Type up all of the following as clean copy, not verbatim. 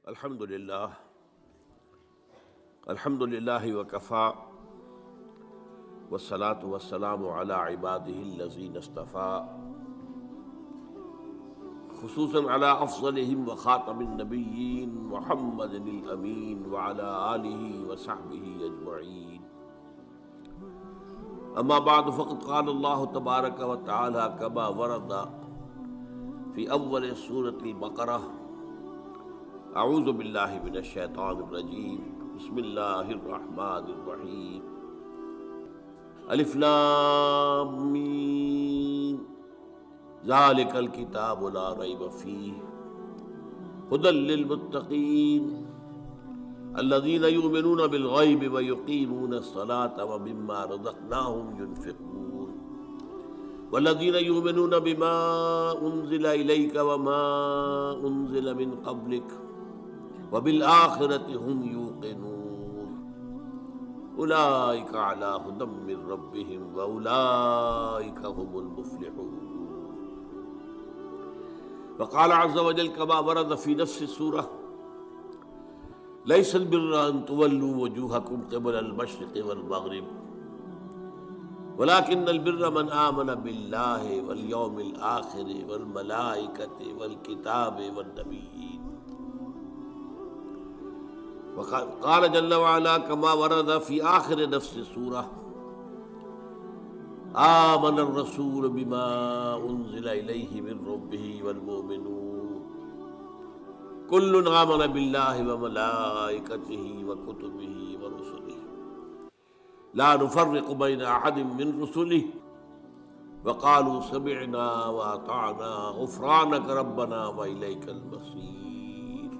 الحمد للہ وکفا والصلاة والسلام علی عباده الذین اصطفیٰ خصوصاً علی افضلہم وخاتم النبیین محمد الامین وعلی آلہ وصحبہ اجمعین. اما بعد فقد قال اللہ تبارک وتعالی کما ورد فی اول سورۃ البقرہ: اعوذ باللہ من الشیطان الرجیم، بسم اللہ الرحمن الرحیم. الف لام میم ذالک الکتاب لا ریب فیہ ھدی للمتقین الذین یؤمنون بالغیب ویقیمون الصلاۃ ومما رزقناہم ینفقون والذین یؤمنون بما انزل الیک وما انزل من قبلک وبالآخرۃ ہم یوقنون اولئک علی ھدی من ربہم واولئک هم المفلحون. وقال عز وجل كما ورد في نفس السورة: ليس البر أن تولوا وجوهكم قبل المشرق والمغرب ولكن البر من آمن بالله واليوم الآخر والملائكة والكتاب والنبيين. وقال جل وعلا كما ورد في آخر نفس السورة: آمن الرسول بما انزل الیہ من ربہ والمؤمنون کل آمن باللہ وملائکتہ وکتبہ ورسلہ لا نفرق بین احد من رسلہ وقالوا سمعنا واطعنا غفرانک ربنا والیک المصیر.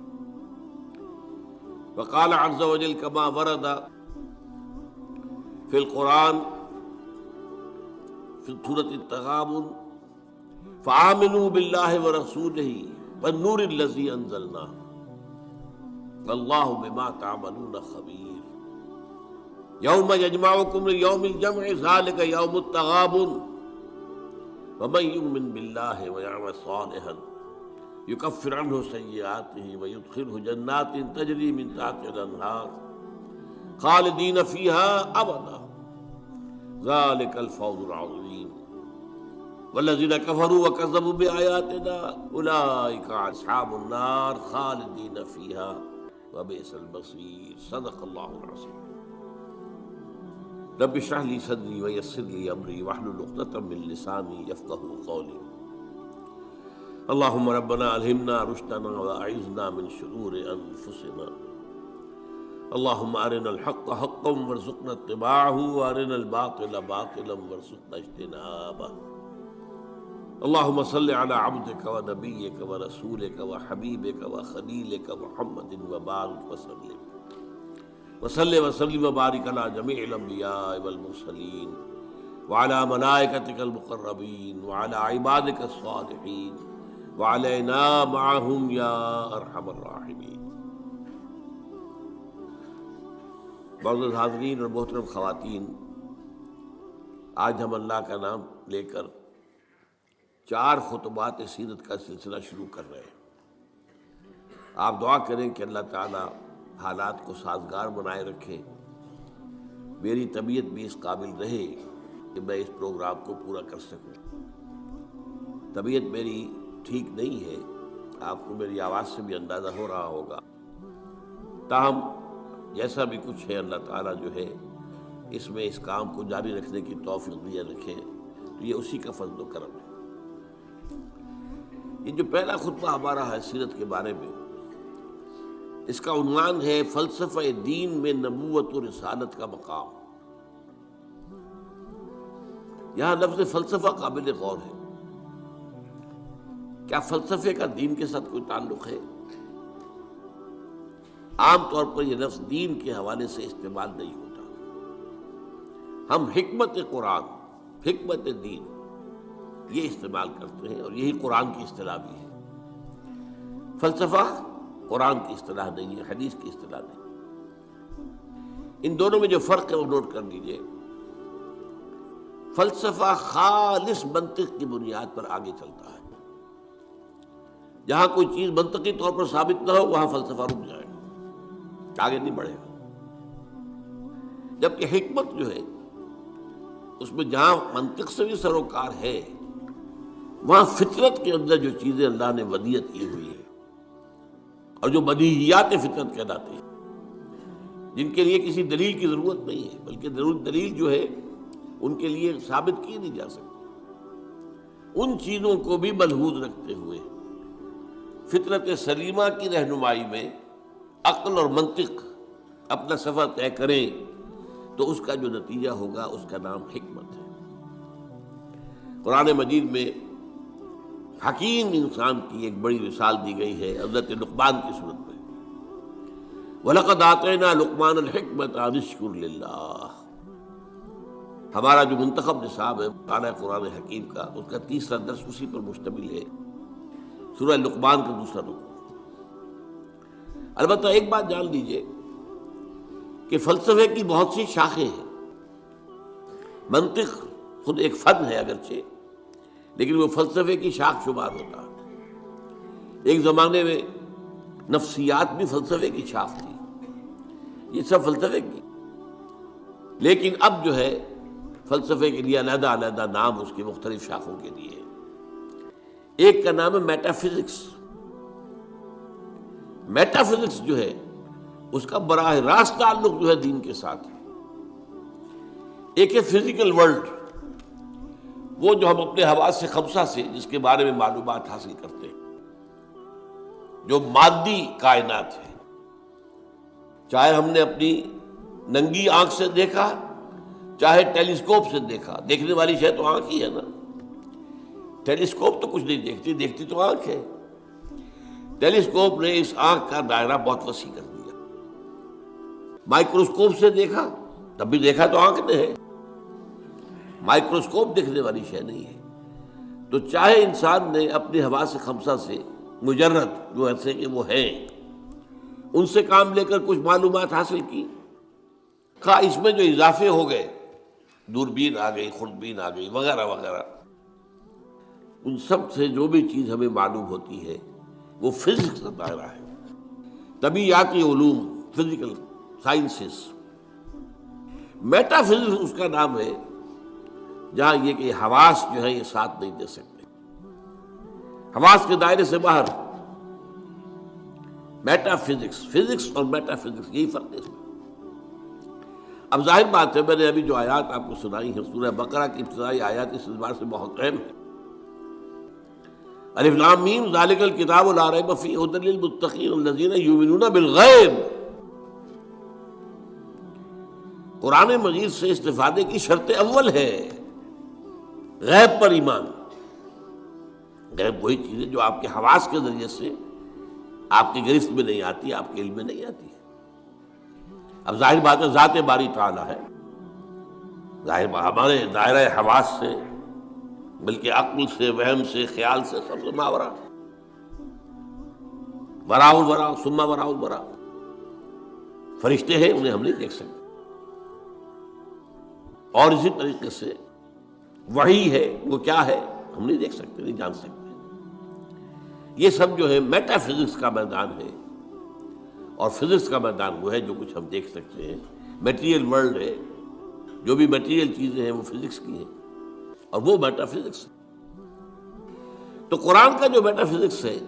وقال عز وجل كما ورد في القرآن في سورة التغابن: فآمنوا بالله ورسوله والنور الذي أنزلنا والله بما تعملون خبير. يوم يجمعكم ليوم الجمع ذلك يوم التغابن ومن يؤمن بالله ويعمل صالحا يكفر عنه سيئاته ويدخله جنات تجري من تحتها الأنهار خالدين فيها أبدا ذلك الفوز العظيم. والذين كفروا وكذبوا بآياتنا أولئك أصحاب النار خالدين فيها وبئس المصير. صدق الله العظيم. رب اشرح لي صدري ويسر لي أمري واحلل عقدة من لساني يفقهوا قولي. اللهم ربنا ألهمنا رشدنا وأعذنا من شرور أنفسنا. اللهم أرنا الحق حقا وارزقنا اتباعه وأرنا الباطل باطلا وارزقنا اجتنابه. اللهم صل على عبدك ونبيك ورسولك وحبيبك وخليلك محمد وبارك وسلم وبارك على جميع الأنبياء والمرسلين وعلى ملائكتك المقربين وعلى عبادك الصالحين وعلينا معهم يا أرحم الراحمين. معزز حاضرین اور محترم خواتین، آج ہم اللہ کا نام لے کر 4 خطبات سیرت کا سلسلہ شروع کر رہے ہیں. آپ دعا کریں کہ اللہ تعالی حالات کو سازگار بنائے رکھے، میری طبیعت بھی اس قابل رہے کہ میں اس پروگرام کو پورا کر سکوں. طبیعت میری ٹھیک نہیں ہے، آپ کو میری آواز سے بھی اندازہ ہو رہا ہوگا. تاہم جیسا بھی کچھ ہے، اللہ تعالیٰ جو ہے اس میں اس کام کو جاری رکھنے کی توفیق دیا رکھے، تو یہ اسی کا فضل و کرم ہے. یہ جو پہلا خطبہ ہمارا ہے سیرت کے بارے میں، اس کا عنوان ہے فلسفہ دین میں نبوت و رسالت کا مقام. یہاں لفظ فلسفہ قابل غور ہے. کیا فلسفے کا دین کے ساتھ کوئی تعلق ہے؟ عام طور پر یہ لفظ دین کے حوالے سے استعمال نہیں ہوتا. ہم حکمت قرآن، حکمت دین یہ استعمال کرتے ہیں، اور یہی قرآن کی اصطلاح بھی ہے. فلسفہ قرآن کی اصطلاح نہیں ہے، حدیث کی اصطلاح نہیں. ان دونوں میں جو فرق ہے وہ نوٹ کر لیجئے. فلسفہ خالص منطق کی بنیاد پر آگے چلتا ہے، جہاں کوئی چیز منطقی طور پر ثابت نہ ہو وہاں فلسفہ رک جائے، آگے نہیں بڑھے گا۔ جبکہ حکمت جو ہے اس میں جہاں منطق سے بھی سروکار ہے، وہاں فطرت کے اندر جو چیزیں اللہ نے ودیعت کی ہوئی ہے اور جو بدیہیات فطرت کہلاتے ہیں، جن کے لیے کسی دلیل کی ضرورت نہیں ہے، بلکہ دلیل جو ہے ان کے لیے ثابت کی نہیں جا سکتی، ان چیزوں کو بھی ملحوظ رکھتے ہوئے فطرت سلیمہ کی رہنمائی میں عقل اور منطق اپنا سفر طے کریں تو اس کا جو نتیجہ ہوگا اس کا نام حکمت ہے۔ قرآن مجید میں حکیم انسان کی ایک بڑی مثال دی گئی ہے حضرت لقمان کی صورت میں، وَلَقَدْ آتَيْنَا لُقْمَانَ الْحِكْمَةَ أَنِ اشْكُرْ لِلَّهِ۔ ہمارا جو منتخب نصاب ہے اعلیٰ قرآن حکیم کا، اس کا تیسرا درس اسی پر مشتمل ہے، سورہ لقمان کا دوسرا رکوع۔ البتہ ایک بات جان لیجئے کہ فلسفے کی بہت سی شاخیں ہیں۔ منطق خود ایک فن ہے اگرچہ، لیکن وہ فلسفے کی شاخ شمار ہوتا ہے۔ ایک زمانے میں نفسیات بھی فلسفے کی شاخ تھی، یہ سب فلسفے کی، لیکن اب جو ہے فلسفے کے لیے علیحدہ علیحدہ نام اس کی مختلف شاخوں کے لیے ہے۔ ایک کا نام ہے میٹا فزکس۔ میٹا فزکس جو ہے اس کا براہ راست تعلق جو ہے دین کے ساتھ ہے۔ ایک ہے فزیکل ورلڈ، وہ جو ہم اپنے حواس خمسہ سے جس کے بارے میں معلومات حاصل کرتے ہیں، جو مادی کائنات ہے، چاہے ہم نے اپنی ننگی آنکھ سے دیکھا چاہے ٹیلیسکوپ سے دیکھا، دیکھنے والی شے تو آنکھ ہی ہے نا۔ ٹیلیسکوپ تو کچھ نہیں دیکھتی، دیکھتی تو آنکھ ہے۔ ٹیلیسکوپ نے اس آنکھ کا دائرہ بہت وسیع کر دیا۔ مائکروسکوپ سے دیکھا تب بھی دیکھا تو آنکھ نے ہے، مائکروسکوپ دیکھنے والی شے نہیں ہے۔ تو چاہے انسان نے اپنے حواس خمسہ سے مجرد جو ایسے کہ وہ ہیں ان سے کام لے کر کچھ معلومات حاصل کی، خواہ اس میں جو اضافے ہو گئے، دوربین آ گئی، خوردبین آ گئی وغیرہ وغیرہ، ان سب سے جو بھی چیز ہمیں معلوم ہوتی ہے وہ فزکس کا دائرہ ہے، طبیعیاتی علوم، فزیکل سائنسز۔ میٹا فزکس اس کا نام ہے جہاں یہ کہ حواس جو ہے یہ ساتھ نہیں دے سکتے، حواس کے دائرے سے باہر میٹا فزکس، فزکس اور میٹا فزکس یہی فرق ہے۔ اب ظاہر بات ہے، میں نے ابھی جو آیات آپ کو سنائی ہیں سورہ بقرہ کی ابتدائی آیات اس اعتبار سے بہت اہم ہے۔ الف لام میم ذالک الکتاب لا ریب فیہ ھدی للمتقین الذین یؤمنون بالغیب۔ قرآن مجید سے استفادے کی شرط اول ہے غیب پر ایمان۔ غیب وہی چیز ہے جو آپ کے حواس کے ذریعے سے آپ کی گرفت میں نہیں آتی، آپ کے علم میں نہیں آتی۔ اب ظاہر بات ہے ذات باری تعالیٰ ہے، ظاہر ہمارے دائرہ حواس سے بلکہ عقل سے، وہم سے، خیال سے سب سے ماورا، وراء الورا ثم وراء الورا۔ فرشتے ہیں انہیں ہم نہیں دیکھ سکتے، اور اسی طریقے سے وحی ہے وہ کیا ہے ہم نہیں دیکھ سکتے، نہیں جان سکتے۔ یہ سب جو ہے میٹا فزکس کا میدان ہے، اور فزکس کا میدان وہ ہے جو کچھ ہم دیکھ سکتے ہیں۔ میٹیریل ورلڈ ہے، جو بھی میٹیریل چیزیں ہیں وہ فزکس کی ہیں، اور وہ میٹا فزکس ہے۔ تو قرآن کا جو میٹا فزکس ہے،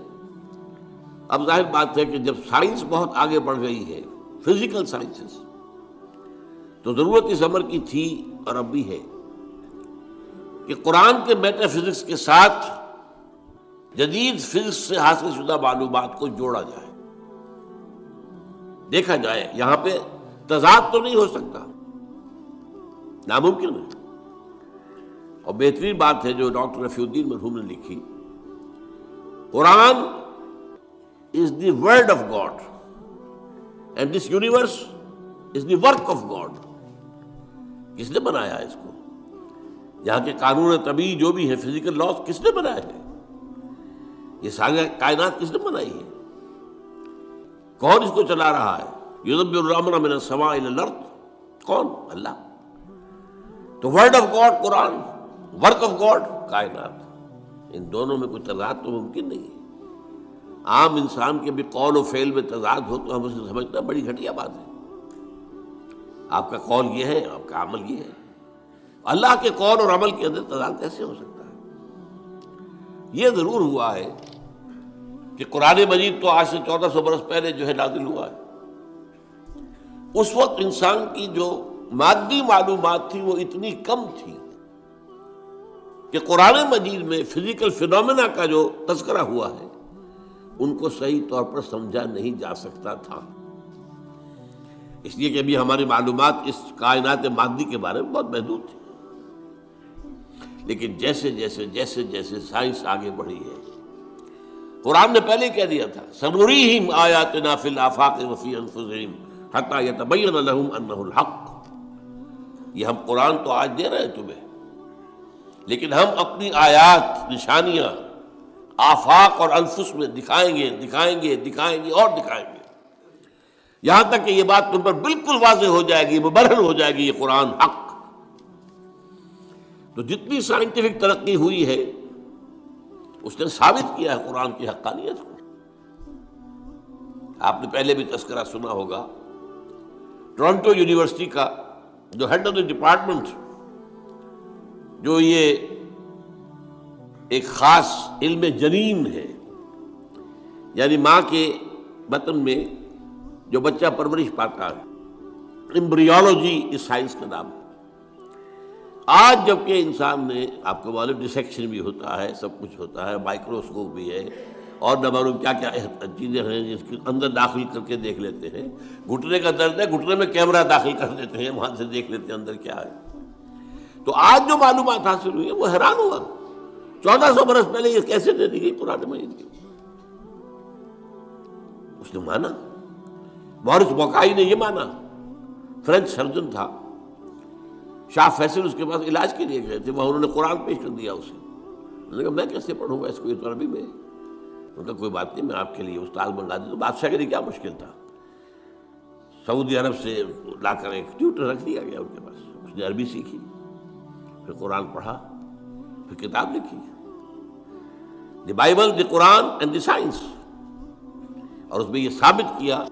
اب ظاہر بات ہے کہ جب سائنس بہت آگے بڑھ گئی ہے، فزیکل سائنسز، تو ضرورت اس امر کی تھی اور اب بھی ہے کہ قرآن کے میٹا فزکس کے ساتھ جدید فزکس سے حاصل شدہ معلومات کو جوڑا جائے، دیکھا جائے۔ یہاں پہ تضاد تو نہیں ہو سکتا، ناممکن ہے۔ اور بہترین بات ہے جو ڈاکٹر رفیع الدین مرحوم نے لکھی، قرآن is the word of God and this universe is the work of God۔ کس نے بنایا اس کو؟ یہاں کے قانون طبیعی جو بھی ہے، فزیکل لاز، کس نے بنایا ہے؟ یہ ساری کائنات کس نے بنائی ہے؟ کون اس کو چلا رہا ہے؟ یدبر الامر من السماء الى الارض، کون؟ اللہ۔ تو word of God Quran, work of God کائنات، ان دونوں میں کوئی تضاد تو ممکن نہیں ہے۔ عام انسان کے بھی قول و فعل میں تضاد ہو تو ہم اسے سمجھنا بڑی گھٹیا بات ہے. آپ کا قول یہ ہے، آپ کا عمل یہ ہے. اللہ کے قول اور عمل کے اندر تضاد کیسے ہو سکتا ہے؟ یہ ضرور ہوا ہے کہ قرآن مجید تو آج سے 1400 برس پہلے جو ہے نازل ہوا ہے. اس وقت انسان کی جو مادی معلومات تھی وہ اتنی کم تھی کہ قرآن مجید میں فزیکل فینومینا کا جو تذکرہ ہوا ہے ان کو صحیح طور پر سمجھا نہیں جا سکتا تھا. اس لیے کہ ابھی ہماری معلومات اس کائنات مادی کے بارے میں بہت محدود تھی. لیکن جیسے جیسے جیسے جیسے سائنس آگے بڑھی ہے، قرآن نے پہلے کہہ دیا تھا سنریہم آیاتنا فی الآفاق وفی انفسہم حتی یتبین لہم انہ الحق. یہ ہم قرآن تو آج دے رہے ہیں تمہیں، لیکن ہم اپنی آیات، نشانیاں آفاق اور انفس میں دکھائیں گے دکھائیں گے دکھائیں گے اور دکھائیں گے، یہاں تک کہ یہ بات تم پر بالکل واضح ہو جائے گی، مبرہن ہو جائے گی یہ قرآن حق. تو جتنی سائنٹیفک ترقی ہوئی ہے اس نے ثابت کیا ہے قرآن کی حقانیت کو. آپ نے پہلے بھی تذکرہ سنا ہوگا، ٹورنٹو یونیورسٹی کا جو ہیڈ آف دی ڈپارٹمنٹ، جو یہ ایک خاص علم جنین ہے، یعنی ماں کے بطن میں جو بچہ پرورش پاتا ہے، ایمبریولوجی اس سائنس کا نام ہے. آج جبکہ انسان نے، آپ کو معلوم ڈسیکشن بھی ہوتا ہے، سب کچھ ہوتا ہے، مائکروسکوپ بھی ہے اور نہ معلوم کیا کیا چیزیں ہیں جس کے اندر داخل کر کے دیکھ لیتے ہیں. گھٹنے کا درد ہے، گھٹنے میں کیمرہ داخل کر دیتے ہیں، وہاں سے دیکھ لیتے ہیں اندر کیا ہے. تو آج جو معلومات حاصل ہوئی ہے وہ حیران ہوا. 1400 برس پہلے یہ کیسے دے دی گئی قرآن مجید کی؟ اس نے مانا. مورس بوکائی نے یہ مانا، فرینچ سرجن تھا، شاہ فیصل اس کے پاس علاج کے لیے گئے تھے، وہاں انہوں نے قرآن پیش کر دیا اسے. انہوں نے کہا میں کیسے پڑھوں گا اس کو، یہ تو عربی میں. انہوں نے کہا کوئی بات نہیں، میں آپ کے لیے استاد بنا دوں. تو بادشاہ کے لیے کیا مشکل تھا، سعودی عرب سے لا کر ایک ٹیوٹر رکھ دیا گیا ان کے پاس. اس نے عربی سیکھی، پھر قرآن پڑھا، پھر کتاب لکھی، the Bible, the Quran and the science. اور اس میں یہ ثابت کیا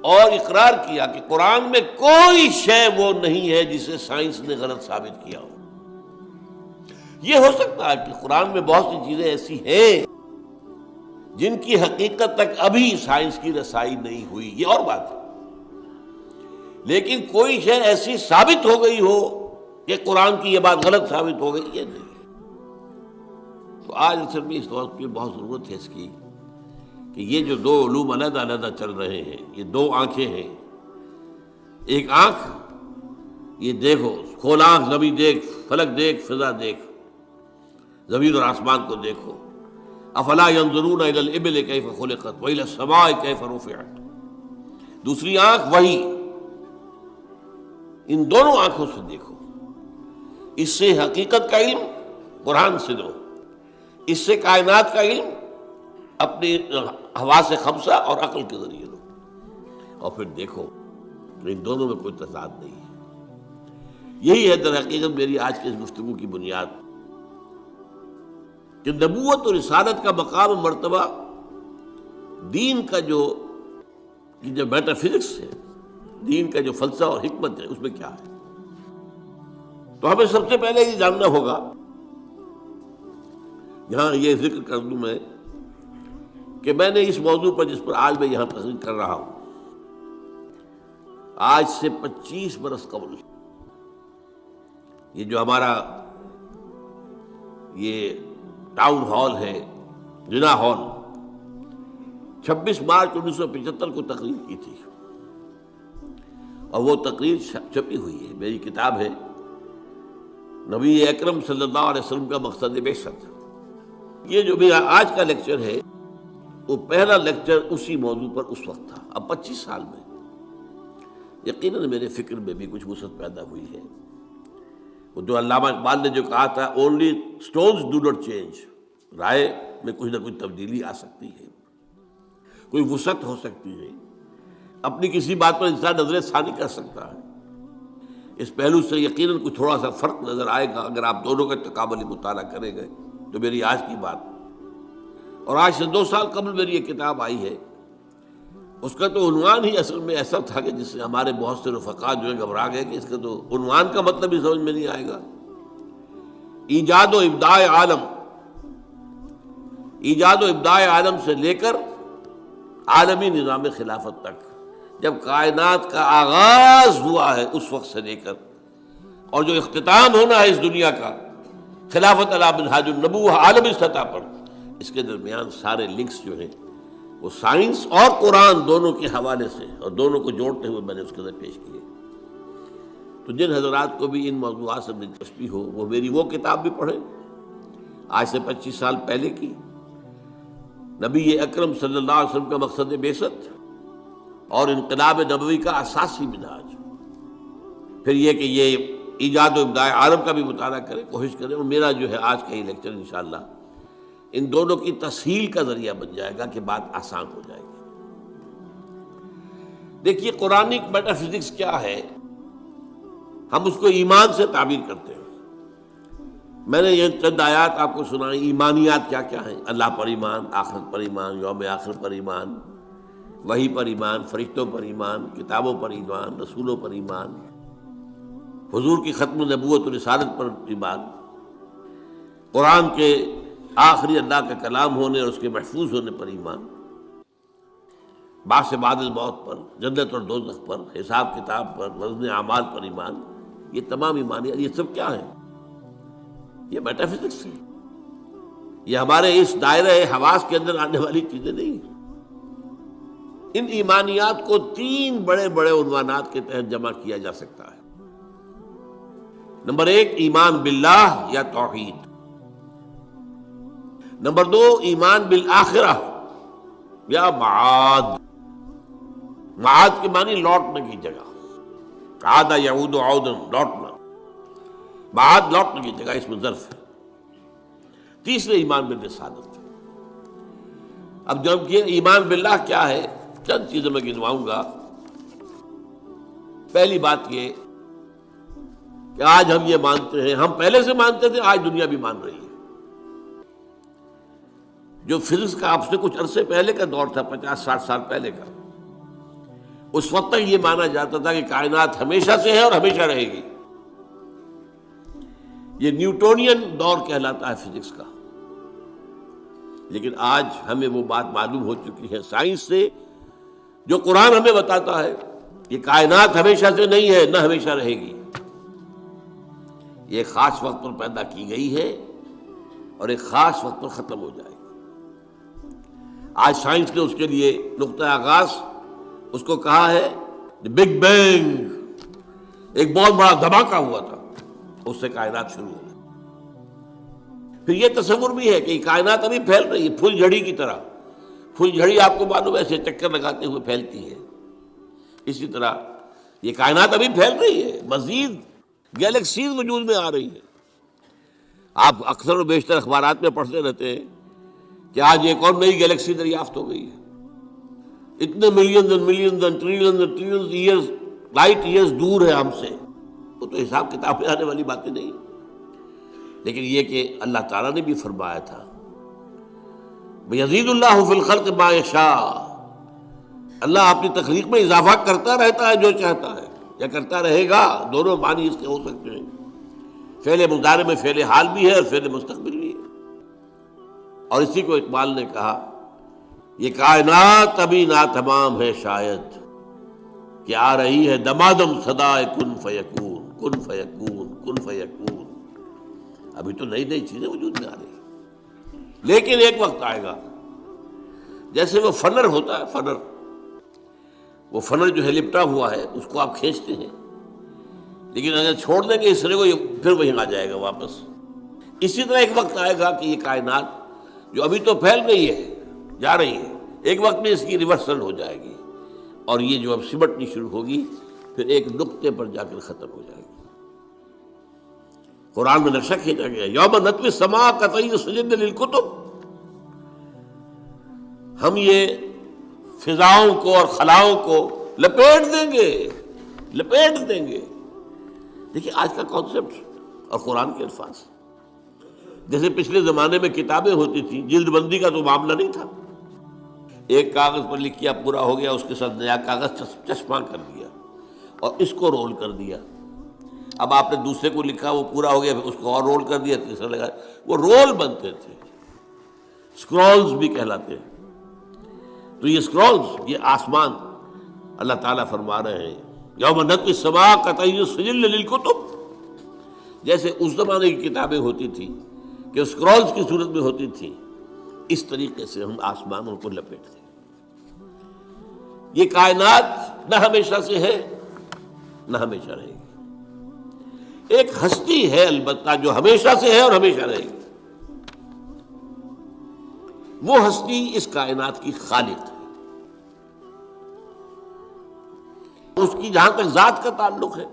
اور اقرار کیا کہ قرآن میں کوئی شے وہ نہیں ہے جسے سائنس نے غلط ثابت کیا ہو. یہ ہو سکتا ہے کہ قرآن میں بہت سی چیزیں ایسی ہیں جن کی حقیقت تک ابھی سائنس کی رسائی نہیں ہوئی، یہ اور بات ہے. لیکن کوئی شے ایسی ثابت ہو گئی ہو کہ قرآن کی یہ بات غلط ثابت ہو گئی، یہ نہیں. تو آج اصل میں اس وقت کی بہت ضرورت ہے اس کی کہ یہ جو دو علوم علیحدہ علیحدہ چل رہے ہیں، یہ دو آنکھیں ہیں. ایک آنکھ یہ دیکھو، کھول آنکھ، زمین دیکھ، فلک دیکھ، فضا دیکھ، زمین اور آسمان کو دیکھو. افلا ينظرون الى الابل كيف خلقت والى السماء كيف رفعت. دوسری آنکھ وہی. ان دونوں آنکھوں سے دیکھو. اس سے حقیقت کا علم قرآن سے دو، اس سے کائنات کا علم اپنی حواس خمسہ اور عقل کے ذریعے دو، اور پھر دیکھو ان دونوں میں کوئی تضاد نہیں ہے. یہی ہے در حقیقت میری آج کی اس گفتگو کی بنیاد، کہ نبوت اور رسالت کا مقام و مرتبہ دین کا جو میٹا فزکس ہے، دین کا جو فلسفہ اور حکمت ہے، اس میں کیا ہے. تو ہمیں سب سے پہلے یہ جاننا ہوگا، یہاں یہ ذکر کر دوں میں کہ میں نے اس موضوع پر جس پر آج میں یہاں تقریر کر رہا ہوں، آج سے 25 برس قبل یہ جو ہمارا یہ ٹاؤن ہال ہے، جنا ہال، 26 مارچ 1975 کو تقریر کی تھی، اور وہ تقریر چھپی ہوئی ہے. میری کتاب ہے نبی اکرم صلی اللہ علیہ وسلم کا مقصد بعثت. یہ جو میرا آج کا لیکچر ہے وہ پہلا لیکچر اسی موضوع پر اس وقت تھا. اب 25 سال میں یقیناً میرے فکر میں بھی کچھ وسعت پیدا ہوئی ہے. وہ جو علامہ اقبال نے جو کہا تھا، only stones do not change, رائے میں کچھ نہ کچھ تبدیلی آ سکتی ہے، کوئی وسعت ہو سکتی ہے، اپنی کسی بات پر انسان نظر ثانی کر سکتا ہے. اس پہلو سے یقیناً کچھ تھوڑا سا فرق نظر آئے گا اگر آپ دونوں کا تقابلی مطالعہ کریں گے. تو میری آج کی بات اور آج سے 2 سال قبل میری یہ کتاب آئی ہے، اس کا تو عنوان ہی اصل میں ایسا تھا کہ جس سے ہمارے بہت سے رفقا جو ہے گھبرا گئے کہ اس کا تو عنوان کا مطلب ہی سمجھ میں نہیں آئے گا۔ ایجاد و ابداع عالم، ایجاد و ابداع عالم سے لے کر عالمی نظام خلافت تک، جب کائنات کا آغاز ہوا ہے اس وقت سے لے کر اور جو اختتام ہونا ہے اس دنیا کا خلافت علی منہاج النبوہ عالمی سطح پر، اس کے درمیان سارے لنکس جو ہیں وہ سائنس اور قرآن دونوں کے حوالے سے اور دونوں کو جوڑتے ہوئے میں نے اس کے اندر پیش کیے۔ تو جن حضرات کو بھی ان موضوعات سے دلچسپی ہو وہ میری وہ کتاب بھی پڑھیں، آج سے 25 سال پہلے کی، نبی اکرم صلی اللہ علیہ وسلم کا مقصد بعثت اور انقلاب نبوی کا اساسی منہاج۔ پھر یہ کہ یہ ایجاد و ابداع عالم کا بھی مطالعہ کریں، کوشش کریں، اور میرا جو ہے آج کا یہ لیکچر انشاءاللہ ان دونوں کی تسہیل کا ذریعہ بن جائے گا کہ بات آسان ہو جائے گی۔ دیکھیے قرآنک میٹا فزکس کیا ہے، ہم اس کو ایمان سے تعبیر کرتے ہیں۔ میں نے یہ چند آیات آپ کو سنائی، ایمانیات کیا کیا ہیں، اللہ پر ایمان، آخرت پر ایمان، یوم آخر پر ایمان، وحی پر ایمان، فرشتوں پر ایمان، کتابوں پر ایمان، رسولوں پر ایمان، حضور کی ختم نبوت و رسالت پر ایمان، قرآن کے آخری اللہ کا کلام ہونے اور اس کے محفوظ ہونے پر ایمان، بعث بعد الموت پر، جنت اور دوزخ پر، حساب کتاب پر، وزن اعمال پر ایمان۔ یہ تمام ایمانیات، یہ سب کیا ہے؟ یہ میٹا فزکس ہے، یہ ہمارے اس دائرہ حواس کے اندر آنے والی چیزیں نہیں ہیں۔ ان ایمانیات کو 3 بڑے بڑے عنوانات کے تحت جمع کیا جا سکتا ہے۔ نمبر 1 ایمان باللہ یا توحید، نمبر 2 ایمان بالآخرہ یا معاد۔ معاد کے معنی لوٹنے کی جگہ، عاد یعود عودا، لوٹنا، معاد لوٹنے کی جگہ، اس میں ظرف ہے۔ تیسرے ایمان بالرسالت۔ اب جب یہ ایمان باللہ کیا ہے، چند چیزیں میں گنواؤں گا۔ پہلی بات یہ کہ آج ہم یہ مانتے ہیں، ہم پہلے سے مانتے تھے، آج دنیا بھی مان رہی ہے۔ جو فزکس کا آپ سے کچھ عرصے پہلے کا دور تھا، 50-60 سال پہلے کا، اس وقت تک یہ مانا جاتا تھا کہ کائنات ہمیشہ سے ہے اور ہمیشہ رہے گی۔ یہ نیوٹونین دور کہلاتا ہے فزکس کا۔ لیکن آج ہمیں وہ بات معلوم ہو چکی ہے سائنس سے، جو قرآن ہمیں بتاتا ہے یہ کائنات ہمیشہ سے نہیں ہے، نہ ہمیشہ رہے گی، یہ خاص وقت پر پیدا کی گئی ہے اور ایک خاص وقت پر ختم ہو جائے گی۔ آج سائنس نے اس کے لیے نقطہ آغاز اس کو کہا ہے بگ بینگ، ایک بہت بڑا دھماکہ ہوا تھا، اس سے کائنات شروع ہوئی۔ پھر یہ تصور بھی ہے کہ یہ کائنات ابھی پھیل رہی ہے، پھول جھڑی کی طرح۔ پھول جھڑی آپ کو معلوم ہے ایسے چکر لگاتے ہوئے پھیلتی ہے، اسی طرح یہ کائنات ابھی پھیل رہی ہے، مزید گیلیکسیز وجود میں آ رہی ہے۔ آپ اکثر و بیشتر اخبارات میں پڑھتے رہتے ہیں کہ آج ایک اور نئی گیلیکسی دریافت ہو گئی ہے، اتنے millions and millions and trillions and trillions years, light years دور ہے ہم سے۔ وہ تو حساب کتاب میں آنے والی باتیں نہیں، لیکن یہ کہ اللہ تعالیٰ نے بھی فرمایا تھا یزید اللہ فی الخلق ما یشاء، اللہ اپنی تخلیق میں اضافہ کرتا رہتا ہے جو چاہتا ہے، یا کرتا رہے گا، دونوں معنی اس کے ہو سکتے ہیں۔ فعل مضارع میں فعل حال بھی ہے اور فعل مستقبل بھی ہے۔ اور اسی کو اقبال نے کہا یہ کائنات ابھی ناتمام ہے شاید، کہ آ رہی ہے دمادم صدائے کن فیکون، کن فیکون، کن فیکون۔ ابھی تو نئی نئی چیزیں وجود میں آ رہی ہیں، لیکن ایک وقت آئے گا، جیسے وہ فنر ہوتا ہے، فنر، وہ فنر جو ہے لپٹا ہوا ہے، اس کو آپ کھینچتے ہیں، لیکن اگر چھوڑ دیں گے اس طرح کو، یہ پھر وہیں آ جائے گا واپس۔ اسی طرح ایک وقت آئے گا کہ یہ کائنات جو ابھی تو پھیل رہی ہے، جا رہی ہے، ایک وقت میں اس کی ریورسل ہو جائے گی، اور یہ جو اب سمٹنی شروع ہوگی پھر ایک نقطے پر جا کر ختم ہو جائے گی۔ قرآن میں نقشہ کھینچا گیا، یوم نطوی السماء کطی سجل للکتب، ہم یہ فضاؤں کو اور خلاؤں کو لپیٹ دیں گے، لپیٹ دیں گے۔ دیکھیے آج کا کانسیپٹ اور قرآن کے الفاظ، جیسے پچھلے زمانے میں کتابیں ہوتی تھیں، جلد بندی کا تو معاملہ نہیں تھا، ایک کاغذ پر لکھ کیا پورا ہو گیا، اس کے ساتھ نیا کاغذ چسپاں کر دیا اور اس کو رول کر دیا۔ اب آپ نے دوسرے کو لکھا، وہ پورا ہو گیا، پھر اس کو اور رول کر دیا، تیسرا لگا، وہ رول بنتے تھے، اسکرولز بھی کہلاتے ہیں۔ تو یہ اسکرولز، یہ آسمان، اللہ تعالیٰ فرما رہے ہیں یوم نطوی السماء کطی السجل للکتب، جیسے اس زمانے کی کتابیں ہوتی تھیں کہ اسکرولز کی صورت میں ہوتی تھیں، اس طریقے سے ہم آسمانوں کو لپیٹتے ہیں۔ یہ کائنات نہ ہمیشہ سے ہے نہ ہمیشہ رہے گی، ایک ہستی ہے البتہ جو ہمیشہ سے ہے اور ہمیشہ رہے گی، وہ ہستی اس کائنات کی خالق ہے۔ اس کی جہاں تک ذات کا تعلق ہے،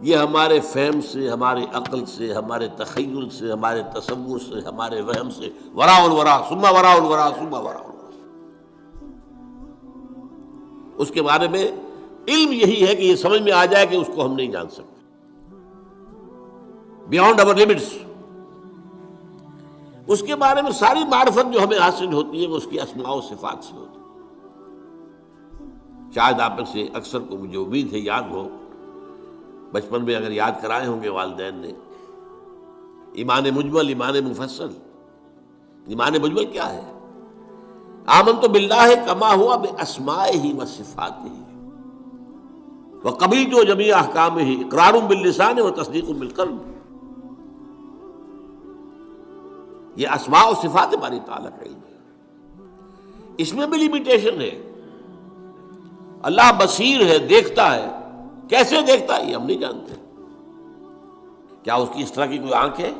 یہ ہمارے فہم سے، ہمارے عقل سے، ہمارے تخیل سے، ہمارے تصور سے، ہمارے وہم سے وراء الورا ثم وراء الورا ثم وراء الورا، اس کے بارے میں علم یہی ہے کہ یہ سمجھ میں آ جائے کہ اس کو ہم نہیں جان سکتے، بیانڈ اور لمٹس۔ اس کے بارے میں ساری معرفت جو ہمیں حاصل ہوتی ہے وہ اس کی اسماء و صفات سے ہوتی ہے۔ شاید آپ میں سے اکثر کو مجھے امید ہے یاد ہو، بچپن میں اگر یاد کرائے ہوں گے والدین نے، ایمان مجمل، ایمان مفصل۔ ایمان مجمل کیا ہے؟ آمنت باللہ کما ہوا باسمائہ و صفاتہ وقبلت جمیع احکامہ اقرار باللسان و تصدیق بالقلب۔ یہ اسماء و صفات باری تعالیٰ کا علم ہے، اس میں بھی لمیٹیشن ہے۔ اللہ بصیر ہے، دیکھتا ہے، کیسے دیکھتا ہے یہ ہم نہیں جانتے۔ کیا اس کی اس طرح کی کوئی آنکھ ہے؟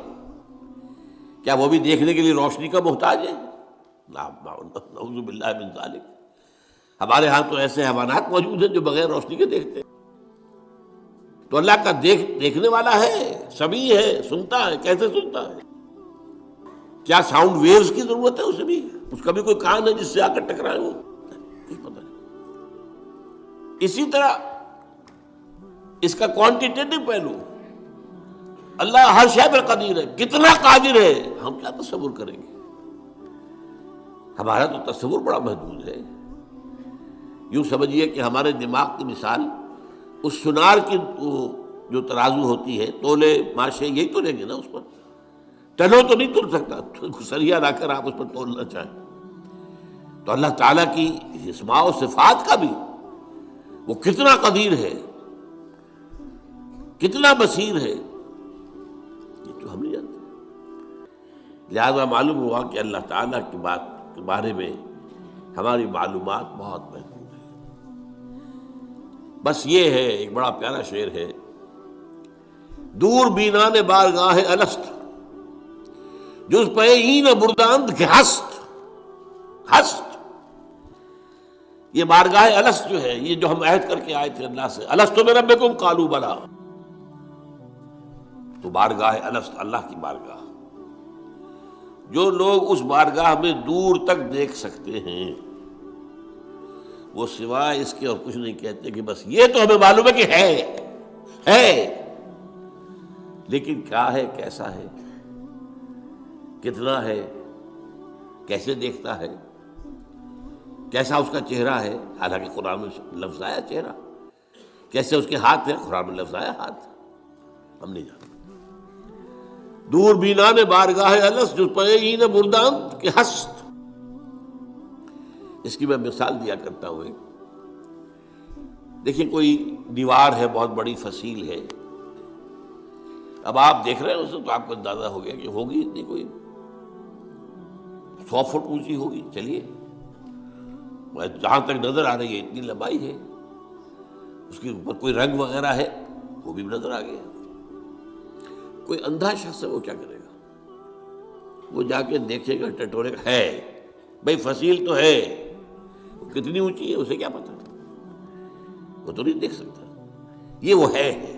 کیا وہ بھی دیکھنے کے لیے روشنی کا محتاج ہے؟ نعوذ باللہ من ذالک۔ ہمارے ہاں تو ایسے حیوانات موجود ہیں جو بغیر روشنی کے دیکھتے ہیں۔ تو اللہ کا دیکھنے والا ہے، سمیع ہے، سنتا ہے، کیسے سنتا ہے؟ کیا ساؤنڈ ویوز کی ضرورت ہے اسے بھی؟ اس کا بھی کوئی کان ہے جس سے آ کر ٹکرائے وہ؟ کچھ پتہ نہیں۔ اسی طرح اس کا کوانٹیٹیو پہلو، اللہ ہر شے پر قدیر ہے، کتنا قادر ہے ہم کیا تصور کریں گے؟ ہمارا تو تصور بڑا محدود ہے۔ یوں سمجھیے کہ ہمارے دماغ کی مثال اس سنار کی جو ترازو ہوتی ہے، تولے ماشے یہی تو لیں گے نا، اس پر ٹنوں تو نہیں تول سکتا، سریا لا کر آپ اس پر تولنا چاہیں۔ تو اللہ تعالیٰ کی اسماء و صفات کا بھی وہ کتنا قدیر ہے، کتنا بصیر ہے، یہ تو ہم نہیں جانتے۔ لہذا معلوم ہوا کہ اللہ تعالیٰ کی بات کے بارے میں ہماری معلومات بہت محدود ہے۔ بس یہ ہے، ایک بڑا پیارا شعر ہے، دور بینان بارگاہ الست جز پہ این برداند کہ ہست ہست۔ یہ بارگاہ الست جو ہے، یہ جو ہم عہد کر کے آئے تھے اللہ سے، الست بربکم قالوا بلی، تو بارگاہ الست، اللہ کی بارگاہ، جو لوگ اس بارگاہ میں دور تک دیکھ سکتے ہیں وہ سوائے اس کے اور کچھ نہیں کہتے کہ بس یہ تو ہمیں معلوم ہے کہ ہے، لیکن کیا ہے، کیسا ہے، کتنا ہے، کیسے دیکھتا ہے، کیسا اس کا چہرہ ہے؟ حالانکہ قرآن میں لفظ آیا چہرہ، کیسے اس کے ہاتھ ہے؟ قرآن میں لفظ آیا ہاتھ، ہم نہیں جانتے۔ دور بینان بارگاہ الست جز پہ این برداند کہ ہست۔ اس کی میں مثال دیا کرتا ہوں۔ دیکھیں کوئی دیوار ہے، بہت بڑی فصیل ہے، اب آپ دیکھ رہے ہیں اسے تو آپ کو اندازہ ہو گیا کہ ہوگی اتنی کوئی 100 فٹ اونچی ہوگی، چلیے جہاں تک نظر آ رہی ہے اتنی لمبائی ہے، اس کے اوپر کوئی رنگ وغیرہ ہے وہ بھی نظر آ گیا۔ کوئی اندھا شخص ہے وہ کیا کرے گا؟ وہ جا کے دیکھے گا، ٹٹورے گا، ہے بھائی فصیل تو ہے، کتنی اونچی ہے اسے کیا پتا، وہ تو نہیں دیکھ سکتا۔ یہ وہ ہے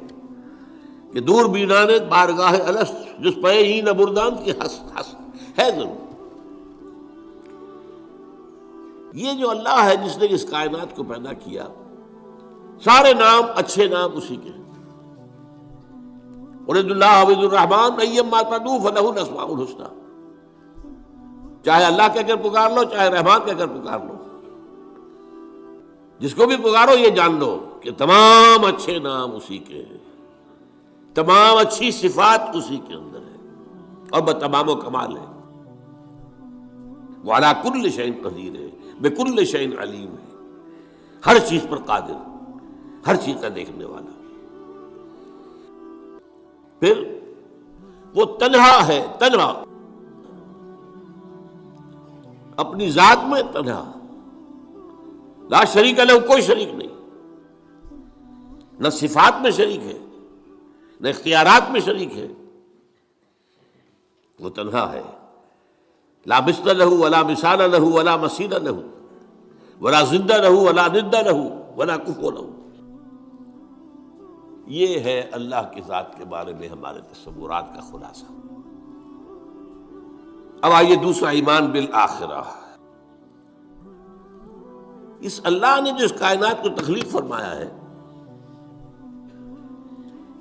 کہ دور بینان بارگاہ الست جس پہ این برداند کی ہست ہے ضرور۔ یہ جو اللہ ہے جس نے اس کائنات کو پیدا کیا، سارے نام اچھے نام اسی کے ہیں، ارید اللہ عبد الرحمن ایما تدعو فلہ الاسماء الحسنی، چاہے اللہ کہہ کر پکار لو چاہے رحمان کہہ کر پکار لو، جس کو بھی پکارو یہ جان لو کہ تمام اچھے نام اسی کے ہیں، تمام اچھی صفات اسی کے اندر ہے اور بتمام و کمال ہے، وعلی کل شیء قدیر ہے، بکل شیء علیم ہے، ہر چیز پر قادر، ہر چیز کا دیکھنے والا۔ پھر وہ تنہا ہے، تنہا اپنی ذات میں تنہا، لا شریک لہ، کوئی شریک نہیں، نہ صفات میں شریک ہے نہ اختیارات میں شریک ہے، وہ تنہا ہے، لا مثل لہ ولا مثال لہ ولا مثیل لہ ولا ضد لہ ولا ند لہ ولا کفو لہ۔ یہ ہے اللہ کی ذات کے بارے میں ہمارے تصورات کا خلاصہ۔ اب آئیے دوسرا، ایمان بالآخرہ۔ اس اللہ نے جو اس کائنات کو تخلیق فرمایا ہے،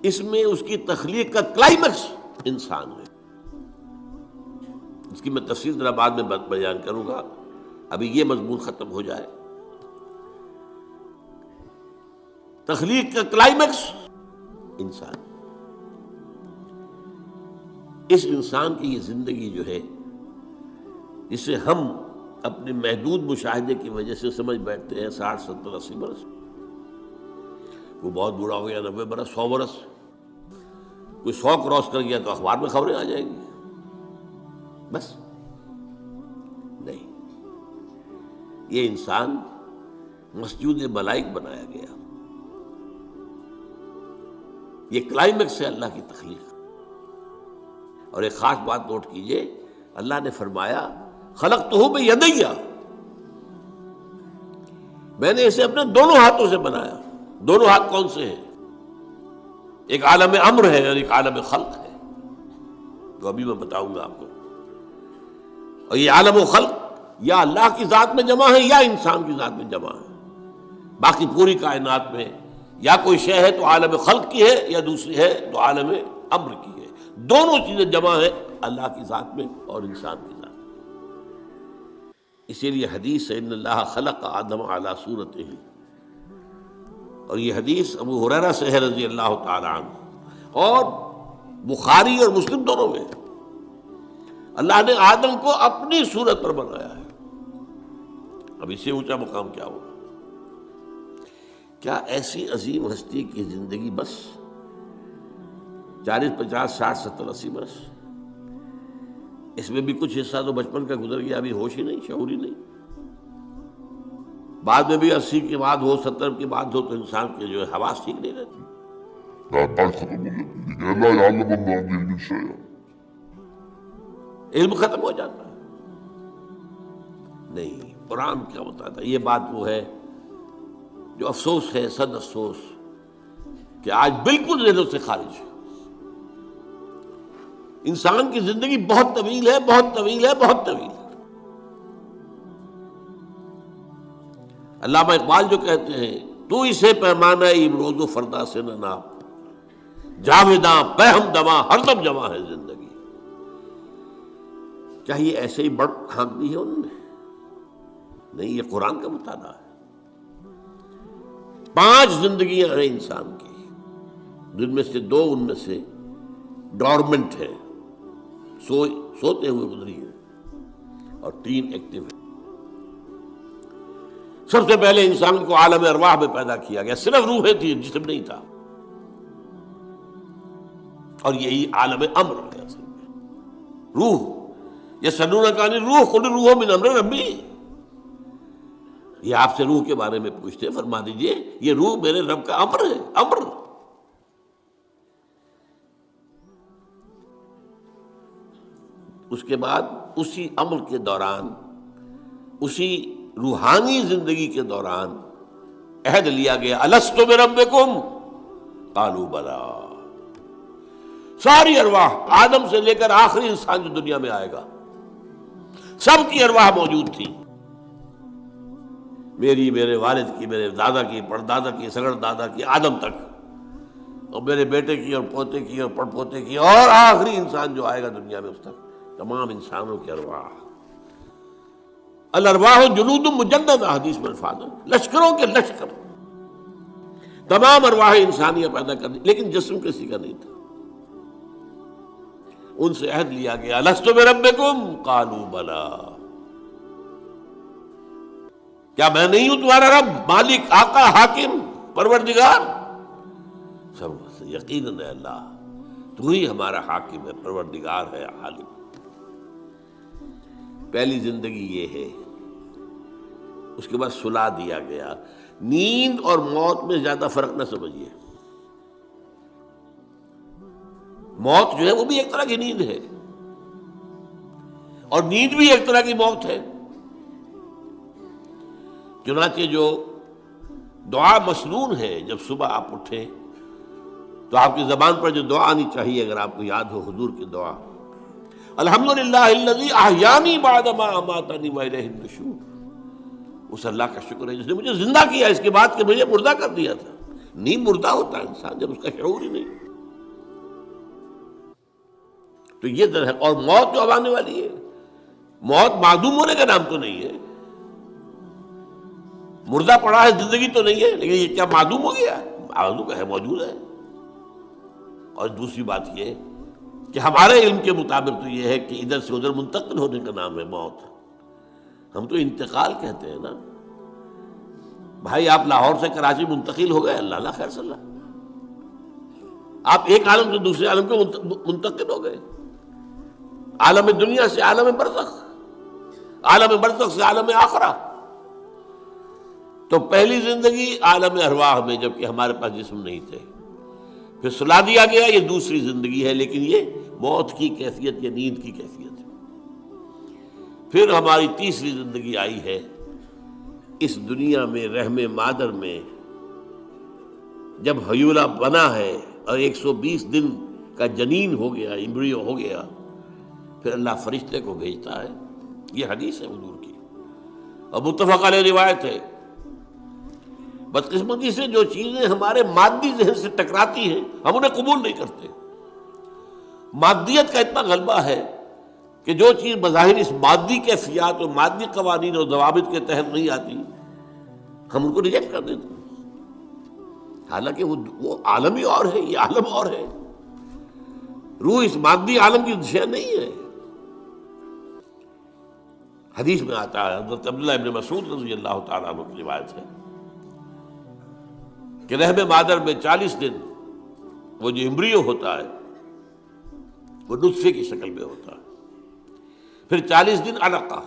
اس میں اس کی تخلیق کا کلائمیکس انسان ہے۔ اس کی میں تفصیل ذرا بعد میں بیان کروں گا، ابھی یہ مضمون ختم ہو جائے۔ تخلیق کا کلائمیکس انسان، اس انسان کی یہ زندگی جو ہے، جسے ہم اپنے محدود مشاہدے کی وجہ سے سمجھ بیٹھتے ہیں 60 70 80 برس، وہ بہت بوڑھا ہو گیا 90 برس 100 برس، کوئی 100 کراس کر گیا تو اخبار میں خبریں آ جائیں گی، بس نہیں، یہ انسان مسجود ملائک بنایا گیا۔ یہ کلائمیکس ہے اللہ کی تخلیق۔ اور ایک خاص بات نوٹ کیجئے، اللہ نے فرمایا خلقتہ بیدی، میں نے اسے اپنے دونوں ہاتھوں سے بنایا۔ دونوں ہاتھ کون سے ہیں؟ ایک عالم امر ہے اور ایک عالم خلق ہے، تو ابھی میں بتاؤں گا آپ کو۔ اور یہ عالم و خلق یا اللہ کی ذات میں جمع ہے یا انسان کی ذات میں جمع ہے۔ باقی پوری کائنات میں یا کوئی شے ہے تو عالم خلق کی ہے، یا دوسری ہے تو عالم امر کی ہے، دونوں چیزیں جمع ہیں اللہ کی ذات میں اور انسان کی ذات میں۔ اسی لیے حدیث ہے ان اللہ خلق آدم علی صورتہ، اور یہ حدیث ابو ہریرہ سے ہے رضی اللہ تعالی عنہ، اور بخاری اور مسلم دونوں میں اللہ نے آدم کو اپنی صورت پر بنایا ہے۔ اب اس سے اونچا مقام کیا ہوگا؟ کیا ایسی عظیم ہستی کی زندگی بس 40 50 60 70 80 برس؟ اس میں بھی کچھ حصہ تو بچپن کا گزر گیا، ابھی ہوش ہی نہیں، شعور ہی نہیں، بعد میں بھی 80 کے بعد ہو 70 کے بعد ہو تو انسان کے جو ہے حواس ٹھیک نہیں رہتی، علم ختم ہو جاتا ہے۔ نہیں، قرآن کیا بتاتا ہے؟ یہ بات وہ ہے جو افسوس ہے، صد افسوس، کہ آج بالکل ذہنوں سے خارج ہے۔ انسان کی زندگی بہت طویل ہے، بہت طویل ہے، بہت طویل ہے۔ علامہ اقبال جو کہتے ہیں، تو اسے پیمانہ امروز و فردا سے نہ ناپ، جاویداں پہ ہم دماں ہر دم جمع ہے زندگی۔ کیا یہ ایسے ہی بڑھ ہانک دی ہے انہوں نے؟ نہیں، یہ قرآن کا مطالعہ ہے۔ 5 زندگیاں ہیں انسان کی، جن میں سے 2 ان میں سے ڈورمنٹ ہے، سوتے ہوئے گزری ہے، اور 3 ایکٹیو ہے۔ سب سے پہلے انسان کو عالم ارواح میں پیدا کیا گیا، صرف روحیں تھی، جسم نہیں تھا، اور یہی عالم امر ہے اصل میں۔ روح، یسألونک عن الروح قل الروح من امر ربی، یہ آپ سے روح کے بارے میں پوچھتے ہیں، فرما دیجئے یہ روح میرے رب کا امر ہے، امر۔ اس کے بعد اسی امر کے دوران، اسی روحانی زندگی کے دوران عہد لیا گیا، الست بربکم قالوا بلی۔ ساری ارواح، آدم سے لے کر آخری انسان جو دنیا میں آئے گا، سب کی ارواح موجود تھی، میری، میرے والد کی، میرے دادا کی، پردادا کی، سگڑ دادا کی، آدم تک، اور میرے بیٹے کی اور پوتے کی اور پڑ پوتے کی اور آخری انسان جو آئے گا دنیا میں اس تک تمام انسانوں کی ارواح. الارواح جنود مجندہ، حدیث میں الفاظ ہے، لشکروں کے لشکر، تمام ارواح انسانیہ پیدا کر دی، لیکن جسم کسی کا نہیں تھا. ان سے عہد لیا گیا، لست بربکم قالوا بلا، کیا میں نہیں ہوں تمہارا رب، مالک، آقا، حاکم، پروردگار؟ سب یقیناً ہے اللہ، تو ہی ہمارا حاکم ہے، پروردگار ہے، عالم. پہلی زندگی یہ ہے. اس کے بعد سلا دیا گیا. نیند اور موت میں زیادہ فرق نہ سمجھیے. موت جو ہے وہ بھی ایک طرح کی نیند ہے، اور نیند بھی ایک طرح کی موت ہے. چنانچہ جو دعا مسنون ہے، جب صبح آپ اٹھیں تو آپ کی زبان پر جو دعا آنی چاہیے، اگر آپ کو یاد ہو حضور کی دعا، الحمدللہ الذی احیانی بعد ما اماتنی والیہ النشور. اس اللہ کا شکر ہے جس نے مجھے زندہ کیا اس کے بعد کہ مجھے مردہ کر دیا تھا. نہیں مردہ ہوتا ہے انسان جب اس کا شعور ہی نہیں. تو یہ در ہے. اور موت جو اب آنے والی ہے، موت معدوم ہونے کا نام تو نہیں ہے. مردہ پڑا ہے، زندگی تو نہیں ہے، لیکن یہ کیا معدوم ہو گیا؟ معدوم ہے، موجود ہے. اور دوسری بات یہ کہ ہمارے علم کے مطابق تو یہ ہے کہ ادھر سے ادھر منتقل ہونے کا نام ہے موت. ہم تو انتقال کہتے ہیں نا. بھائی آپ لاہور سے کراچی منتقل ہو گئے، اللہ خیر صلی اللہ، آپ ایک عالم سے دوسرے عالم کے منتقل ہو گئے. عالم دنیا سے عالم برزخ، عالم برزخ سے عالم آخرہ. تو پہلی زندگی عالم ارواح میں، جبکہ ہمارے پاس جسم نہیں تھے. پھر سلا دیا گیا، یہ دوسری زندگی ہے، لیکن یہ موت کی کیفیت یا نیند کی کیفیت ہے. پھر ہماری تیسری زندگی آئی ہے اس دنیا میں، رحم مادر میں جب حیولہ بنا ہے اور 120 دن کا جنین ہو گیا، ایمبریو ہو گیا، پھر اللہ فرشتے کو بھیجتا ہے. یہ حدیث ہے حضور کی اور متفق علیہ روایت ہے. بدقسمتی سے جو چیزیں ہمارے مادی ذہن سے ٹکراتی ہیں ہم انہیں قبول نہیں کرتے. مادیت کا اتنا غلبہ ہے کہ جو چیز بظاہر اس مادی کیفیات اور مادی قوانین اور ضوابط کے تحت نہیں آتی ہم ان کو ریجیکٹ کر دیتے ہیں. حالانکہ وہ عالم ہی اور ہے، یہ عالم اور ہے. روح اس مادی عالم کی شے نہیں ہے. حدیث میں آتا ہے، حضرت عبداللہ ابن مسعود رضی اللہ تعالیٰ عنہ کی روایت ہے کہ رحم مادر میں 40 دن وہ جو ایمبریو ہوتا ہے وہ نطفے کی شکل میں ہوتا ہے، پھر 40 دن علقہ،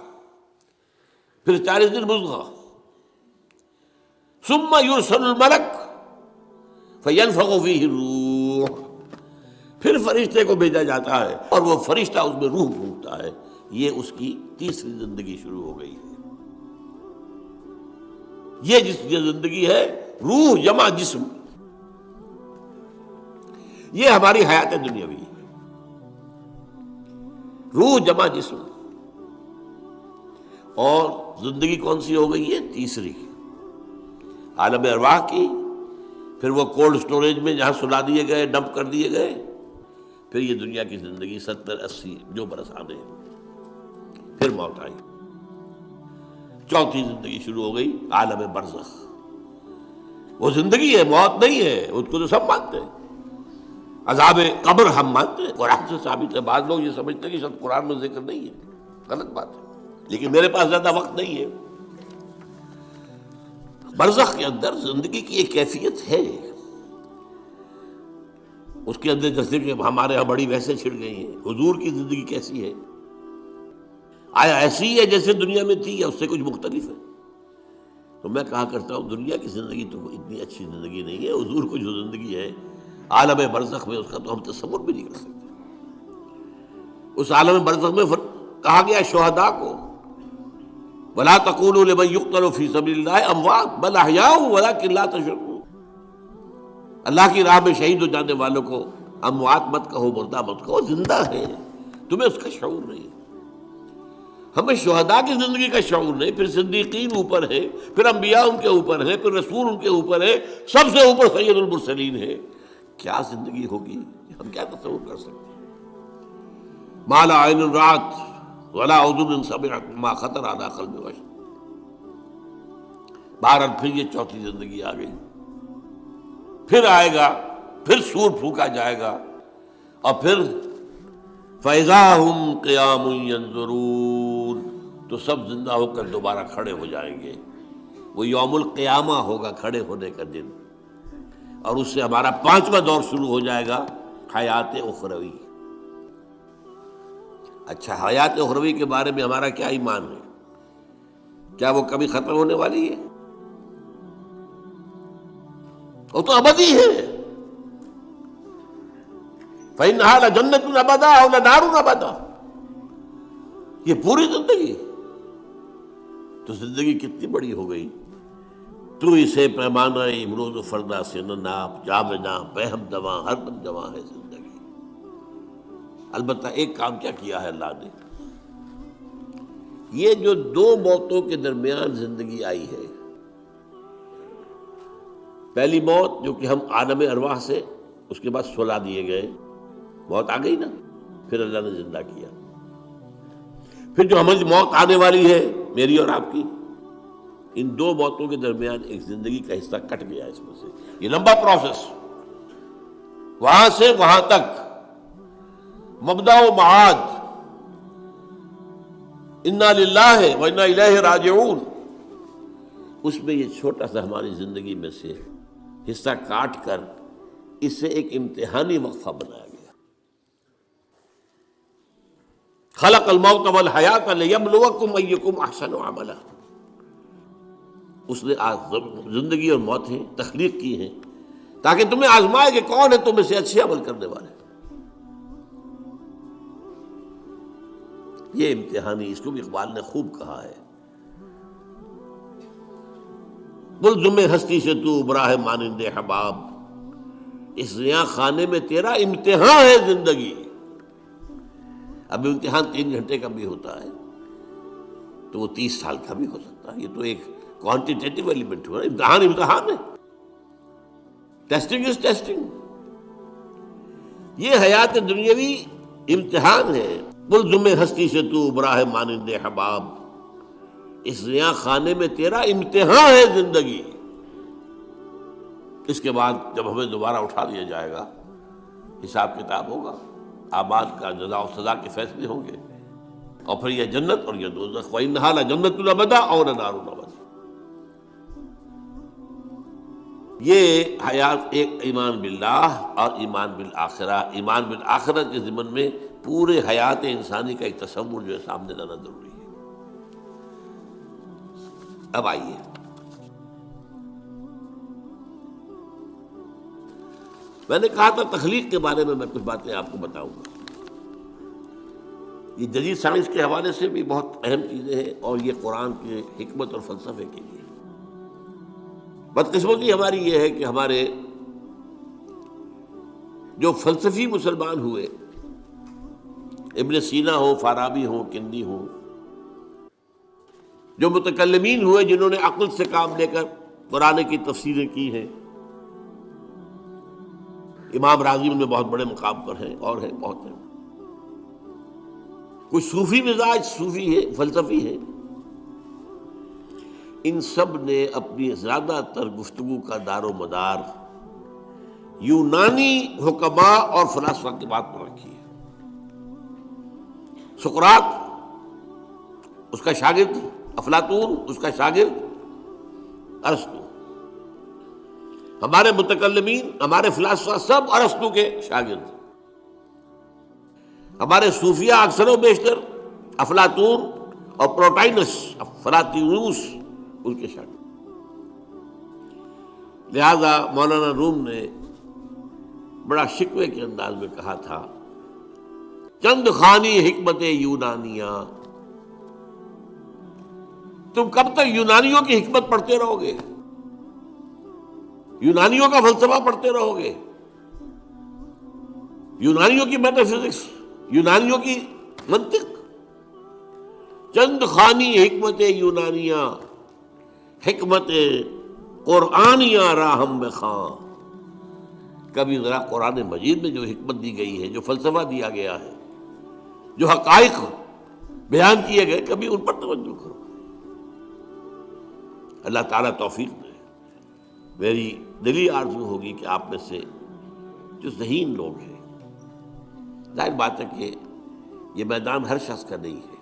پھر 40 دن مضغہ، ثم یرسل الملک فینفخ فیہ الروح، پھر فرشتے کو بھیجا جاتا ہے اور وہ فرشتہ اس میں روح پھونکتا ہے. یہ اس کی تیسری زندگی شروع ہو گئی ہے. یہ جس زندگی ہے روح جمع جسم، یہ ہماری حیات دنیاوی ہے. روح جمع جسم. اور زندگی کون سی ہو گئی ہے؟ تیسری، عالم ارواح کی. پھر وہ کولڈ سٹوریج میں جہاں سلا دیے گئے، ڈمپ کر دیے گئے. پھر یہ دنیا کی زندگی 70-80 جو برس آنے، پھر موت آئی. چوتھی زندگی شروع ہو گئی، عالم برزخ. وہ زندگی ہے، موت نہیں ہے. اس کو تو سب مانتے ہیں. عذاب قبر ہم مانتے ہیں، قرآن سے ثابت ہے. بعض لوگ یہ سمجھتے ہیں کہ شاید قرآن میں ذکر نہیں ہے، غلط بات ہے. لیکن میرے پاس زیادہ وقت نہیں ہے. برزخ کے اندر زندگی کی ایک کیفیت ہے. اس کے اندر جیسے کہ ہمارے یہاں بڑی ویسے چھڑ گئی ہیں. حضور کی زندگی کیسی ہے؟ آیا ایسی ہے جیسے دنیا میں تھی یا اس سے کچھ مختلف ہے؟ تو میں کہا کرتا ہوں دنیا کی زندگی تو اتنی اچھی زندگی نہیں ہے. حضور کو جو زندگی ہے عالم برزخ میں، اس کا تو ہم تصور بھی نہیں کر سکتے. اس عالم برزخ میں کہا گیا شہداء کو وَلَا تَقُولُوا لِمَن يُقْتَلُ فِي سَبِيلِ اللَّهِ أَمْوَاتٌ بَلْ أَحْيَاءٌ وَلَٰكِن لَّا تَشْعُرُونَ. اللہ کی راہ میں شہید ہو جانے والوں کو اموات مت کہو، مردہ مت کہو، زندہ ہے. تمہیں اس کا شعور نہیں. ہمیں شہداء کی زندگی کا شعور نہیں. پھر صدیقین اوپر ہے، پھر انبیاء ان کے اوپر ہے، پھر رسول ان کے اوپر ہے، سب سے اوپر سید المرسلین ہے. کیا زندگی ہوگی، ہم کیا تصور کر سکتے ہیں؟ ما لا عین رات ولا اذن سمعت ما خطر علی قلب بشر۔ بہرحال پھر یہ چوتھی زندگی آ گئی، پھر آئے گا، پھر سور پھونکا جائے گا، اور پھر فَإِذَا هُمْ قِيَامٌ يَنظُرُونَ، تو سب زندہ ہو کر دوبارہ کھڑے ہو جائیں گے۔ وہ یوم القیامہ ہوگا، کھڑے ہونے کا دن، اور اس سے ہمارا 5واں دور شروع ہو جائے گا، حیات اخروی۔ اچھا، حیات اخروی کے بارے میں ہمارا کیا ایمان ہے؟ کیا وہ کبھی ختم ہونے والی ہے؟ وہ تو ابدی ہے۔ فَإِنَّهَا لَجَنَّةٌ أَبَدًا أَوْ لَنَارٌ أَبَدًا، یہ پوری زندگی تو زندگی کتنی بڑی ہو گئی۔ تو اسے پیمانہ امروز و فردا سے نہ ناپ، جامنا پہم دواں ہر دم جواں ہے زندگی۔ البتہ ایک کام کیا کیا ہے اللہ نے، یہ جو دو موتوں کے درمیان زندگی آئی ہے، پہلی موت جو کہ ہم عالم ارواح سے، اس کے بعد سلا دیے گئے، موت آ گئی نا، پھر اللہ نے زندہ کیا۔ پھر جو ہماری موت آنے والی ہے، میری اور آپ کی، ان دو موتوں کے درمیان ایک زندگی کا حصہ کٹ گیا اس میں سے۔ یہ لمبا پروسیس، وہاں سے وہاں تک، مبدأ و معاد، انا للہ و انا الیہ راجعون، اس میں یہ چھوٹا سا ہماری زندگی میں سے حصہ کاٹ کر اس سے ایک امتحانی وقفہ بنایا گیا۔ خلق الموت والحیات لیبلوکم ایکم احسن عملا، اس نے زندگی اور موتیں تخلیق کی ہیں تاکہ تمہیں آزمائے کہ کون ہے تم میں سے اچھے عمل کرنے والے۔ یہ امتحانی، اس کو بھی اقبال نے خوب کہا ہے، ملزم ہستی سے تو ابراہ مانند حباب، اس زیاں خانے میں تیرا امتحان ہے زندگی۔ اب امتحان 3 گھنٹے کا بھی ہوتا ہے تو وہ 30 سال کا بھی ہو سکتا ہے۔ یہ تو ایک کوانٹیٹیٹیو ایلیمنٹ ہوا، امتحان ہے، ٹیسٹنگ از ٹیسٹنگ۔ یہ حیات دنیاوی امتحان ہے، ملزم ہستی سے تو ابراہ مانند حباب، اس زیاں خانے میں تیرا امتحان ہے زندگی۔ اس کے بعد جب ہمیں دوبارہ اٹھا دیا جائے گا، حساب کتاب ہوگا، اعمال کا جزا و سزا کے فیصلے ہوں گے، اور پھر یہ جنت اور یہ دوزخ۔ وَإِنَّهَا لَجَنَّةٌ أَبَدًا أَوْ لَنَارٌ أَبَدًا۔ یہ حیات ایک ایمان باللہ اور ایمان بالآخرہ، ایمان بالآخرت کے ضمن میں پورے حیات انسانی کا ایک تصور جو ہے سامنے لانا ضروری ہے۔ اب آئیے، میں نے کہا تھا تخلیق کے بارے میں کچھ باتیں آپ کو بتاؤں گا۔ یہ جدید سائنس کے حوالے سے بھی بہت اہم چیزیں ہیں، اور یہ قرآن کے حکمت اور فلسفے کے لیے۔ بدقسمتی ہماری یہ ہے کہ ہمارے جو فلسفی مسلمان ہوئے، ابن سینا ہو، فارابی ہو، کندی ہو، جو متکلمین ہوئے جنہوں نے عقل سے کام لے کر قرآن کی تفسیریں کی ہیں، امام راغب میں بہت بڑے مقام پر ہیں، اور ہیں بہت ہیں، کچھ صوفی مزاج صوفی ہے، فلسفی ہے، ان سب نے اپنی زیادہ تر گفتگو کا دار و مدار یونانی حکماء اور فلاسفہ کی بات پر رکھی ہے۔ سقراط، اس کا شاگرد افلاطون، اس کا شاگرد ارسطو، ہمارے متکلمین، ہمارے فلاسفہ سب ارسطو کے شاگرد، ہمارے صوفیہ اکثر و بیشتر افلاطون اور پروٹائنس، افلاطونوس، ان کے شاگرد۔ لہذا مولانا روم نے بڑا شکوے کے انداز میں کہا تھا، چند خوانی حکمت یونانیہ، تم کب تک یونانیوں کی حکمت پڑھتے رہو گے، یونانیوں کا فلسفہ پڑھتے رہو گے، یونانیوں کی میٹا فزکس، یونانیوں کی منطق؟ چند خوانی حکمت یونانیہ، حکمت قرآنیہ راہم بخواں، کبھی ذرا قرآن مجید میں جو حکمت دی گئی ہے، جو فلسفہ دیا گیا ہے، جو حقائق بیان کیے گئے، کبھی ان پر توجہ کرو۔ اللہ تعالیٰ توفیق دے۔ میری دلی آرزو ہوگی کہ آپ میں سے جو ذہین لوگ ہیں، ظاہر بات ہے کہ یہ میدان ہر شخص کا نہیں ہے،